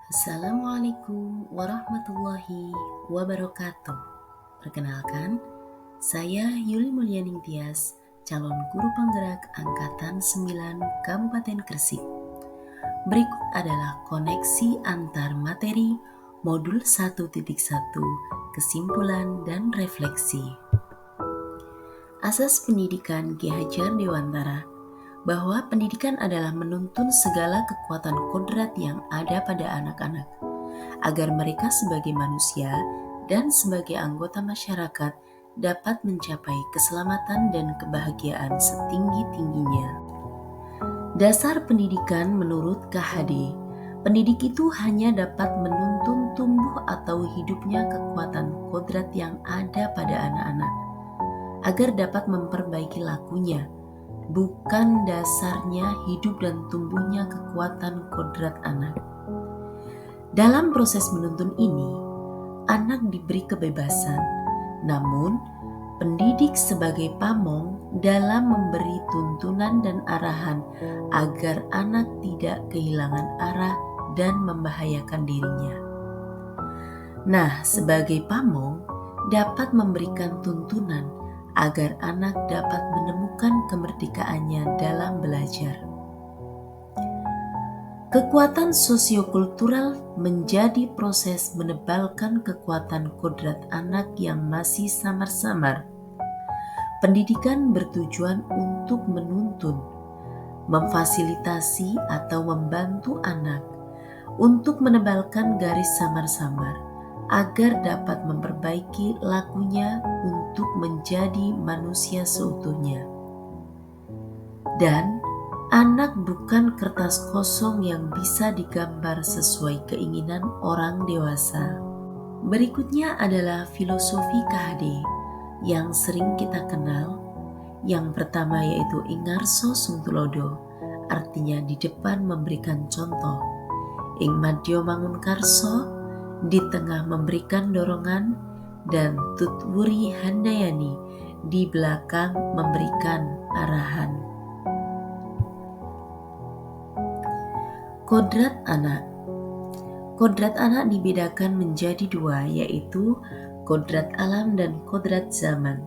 Assalamualaikum warahmatullahi wabarakatuh. Perkenalkan, saya Yuli Mulyaning Tias, calon guru penggerak Angkatan 9 Kabupaten Gresik. Berikut adalah koneksi antar materi modul 1.1, kesimpulan dan refleksi. Asas pendidikan Ki Hajar Dewantara bahwa pendidikan adalah menuntun segala kekuatan kodrat yang ada pada anak-anak, agar mereka sebagai manusia dan sebagai anggota masyarakat dapat mencapai keselamatan dan kebahagiaan setinggi-tingginya. Dasar pendidikan menurut KHD, pendidik itu hanya dapat menuntun tumbuh atau hidupnya kekuatan kodrat yang ada pada anak-anak, agar dapat memperbaiki lakunya, bukan dasarnya hidup dan tumbuhnya kekuatan kodrat anak. Dalam proses menuntun ini, anak diberi kebebasan, namun pendidik sebagai pamong dalam memberi tuntunan dan arahan agar anak tidak kehilangan arah dan membahayakan dirinya. Nah, sebagai pamong dapat memberikan tuntunan agar anak dapat menemukan kemerdekaannya dalam belajar. Kekuatan sosiokultural menjadi proses menebalkan kekuatan kodrat anak yang masih samar-samar. Pendidikan bertujuan untuk menuntun, memfasilitasi atau membantu anak untuk menebalkan garis samar-samar agar dapat memperbaiki lakunya untuk menjadi manusia seutuhnya. Dan anak bukan kertas kosong yang bisa digambar sesuai keinginan orang dewasa. Berikutnya adalah filosofi KHD yang sering kita kenal. Yang pertama yaitu Ingarso Sungtulodo, artinya di depan memberikan contoh. Ing Madyo Mangunkarso, di tengah memberikan dorongan, dan Tutwuri Handayani di belakang memberikan arahan. Kodrat anak. Kodrat anak dibedakan menjadi dua, yaitu kodrat alam dan kodrat zaman.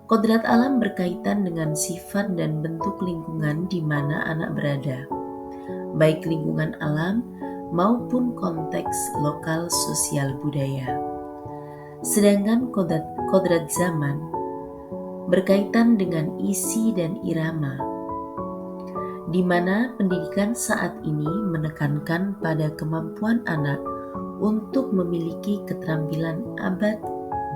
Kodrat alam berkaitan dengan sifat dan bentuk lingkungan di mana anak berada, baik lingkungan alam maupun konteks lokal sosial budaya. Sedangkan kodrat zaman berkaitan dengan isi dan irama, di mana pendidikan saat ini menekankan pada kemampuan anak untuk memiliki keterampilan abad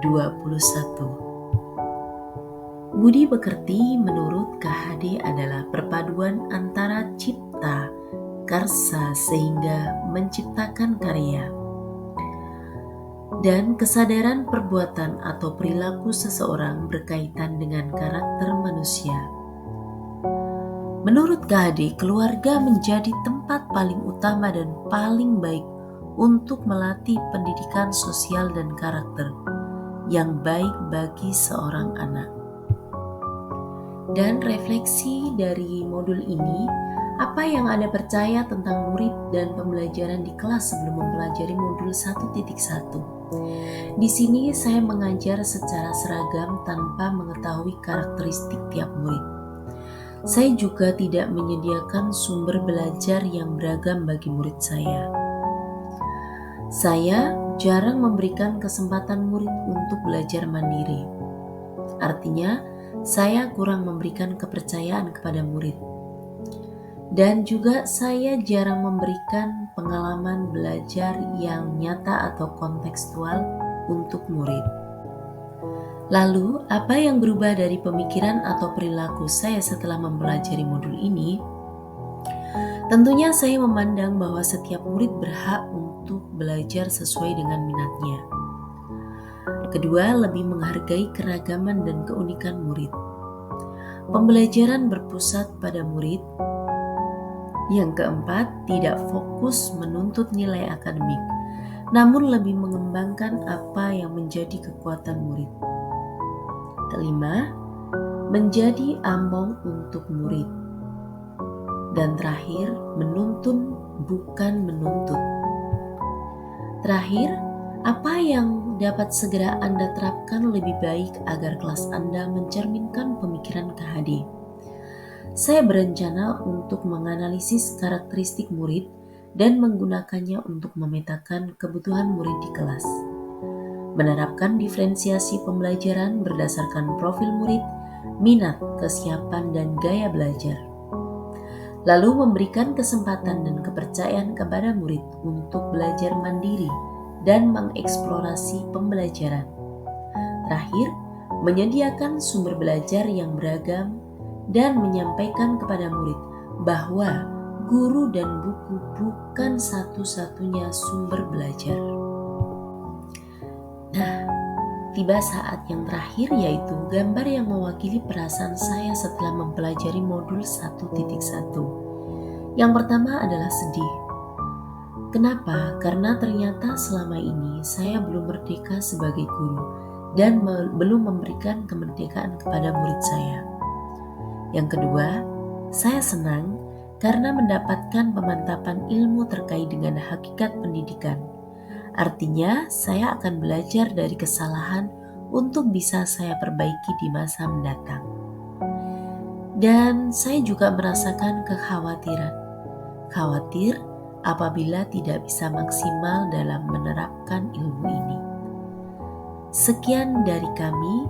21. Budi pekerti menurut KHD adalah perpaduan antara cipta, karsa sehingga menciptakan karya, dan kesadaran perbuatan atau perilaku seseorang berkaitan dengan karakter manusia. Menurut KHD, keluarga menjadi tempat paling utama dan paling baik untuk melatih pendidikan sosial dan karakter yang baik bagi seorang anak. Dan refleksi dari modul ini, apa yang Anda percaya tentang murid dan pembelajaran di kelas sebelum mempelajari modul 1.1? Di sini saya mengajar secara seragam tanpa mengetahui karakteristik tiap murid. Saya juga tidak menyediakan sumber belajar yang beragam bagi murid saya. Saya jarang memberikan kesempatan murid untuk belajar mandiri. Artinya, saya kurang memberikan kepercayaan kepada murid. Dan juga saya jarang memberikan pengalaman belajar yang nyata atau kontekstual untuk murid. Lalu, apa yang berubah dari pemikiran atau perilaku saya setelah mempelajari modul ini? Tentunya saya memandang bahwa setiap murid berhak untuk belajar sesuai dengan minatnya. Kedua, lebih menghargai keragaman dan keunikan murid. Pembelajaran berpusat pada murid. Yang keempat, tidak fokus menuntut nilai akademik, namun lebih mengembangkan apa yang menjadi kekuatan murid. Kelima, menjadi among untuk murid. Dan terakhir, menuntun bukan menuntut. Terakhir, apa yang dapat segera Anda terapkan lebih baik agar kelas Anda mencerminkan pemikiran KHD? Saya berencana untuk menganalisis karakteristik murid dan menggunakannya untuk memetakan kebutuhan murid di kelas. Menerapkan diferensiasi pembelajaran berdasarkan profil murid, minat, kesiapan, dan gaya belajar. Lalu memberikan kesempatan dan kepercayaan kepada murid untuk belajar mandiri dan mengeksplorasi pembelajaran. Terakhir, menyediakan sumber belajar yang beragam dan menyampaikan kepada murid bahwa guru dan buku bukan satu-satunya sumber belajar. Nah, tiba saat yang terakhir, yaitu gambar yang mewakili perasaan saya setelah mempelajari modul 1.1. Yang pertama adalah sedih. Kenapa? Karena ternyata selama ini saya belum merdeka sebagai guru dan belum memberikan kemerdekaan kepada murid saya. Yang kedua, saya senang karena mendapatkan pemantapan ilmu terkait dengan hakikat pendidikan. Artinya, saya akan belajar dari kesalahan untuk bisa saya perbaiki di masa mendatang. Dan saya juga merasakan kekhawatiran. Khawatir apabila tidak bisa maksimal dalam menerapkan ilmu ini. Sekian dari kami.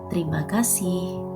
Terima kasih.